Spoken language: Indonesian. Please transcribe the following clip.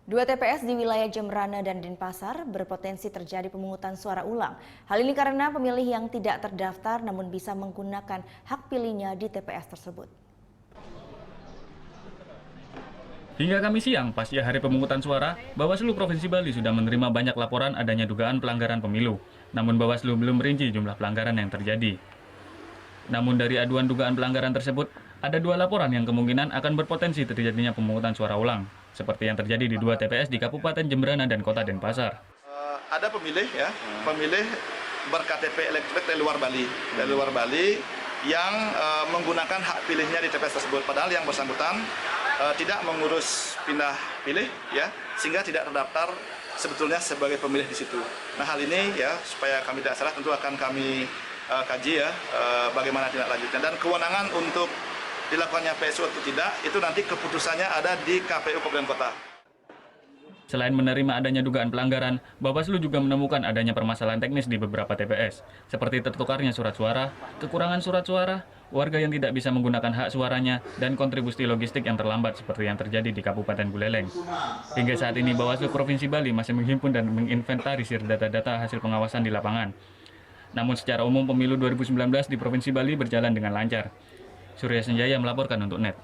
Dua TPS di wilayah Jembrana dan Denpasar berpotensi terjadi pemungutan suara ulang. Hal ini karena pemilih yang tidak terdaftar namun bisa menggunakan hak pilihnya di TPS tersebut. Hingga Kamis siang, pasca hari pemungutan suara, Bawaslu Provinsi Bali sudah menerima banyak laporan adanya dugaan pelanggaran pemilu. Namun Bawaslu belum merinci jumlah pelanggaran yang terjadi. Namun dari aduan dugaan pelanggaran tersebut, ada dua laporan yang kemungkinan akan berpotensi terjadinya pemungutan suara ulang, seperti yang terjadi di dua TPS di Kabupaten Jembrana dan Kota Denpasar. Ada pemilih pemilih ber-KTP elektronik dari luar Bali yang menggunakan hak pilihnya di TPS tersebut. Padahal yang bersangkutan tidak mengurus pindah pilih, sehingga tidak terdaftar sebetulnya sebagai pemilih di situ. Nah, hal ini supaya kami tidak salah tentu akan kami kaji bagaimana tindak lanjutnya, dan kewenangan untuk dilakukannya PSU atau tidak itu nanti keputusannya ada di KPU Kabupaten Kota. Selain menerima adanya dugaan pelanggaran, Bawaslu juga menemukan adanya permasalahan teknis di beberapa TPS, seperti tertukarnya surat suara, kekurangan surat suara, warga yang tidak bisa menggunakan hak suaranya, dan kontribusi logistik yang terlambat seperti yang terjadi di Kabupaten Buleleng. Hingga saat ini Bawaslu Provinsi Bali masih menghimpun dan menginventarisir data-data hasil pengawasan di lapangan. Namun secara umum pemilu 2019 di Provinsi Bali berjalan dengan lancar. Surya Senjaya melaporkan untuk NET.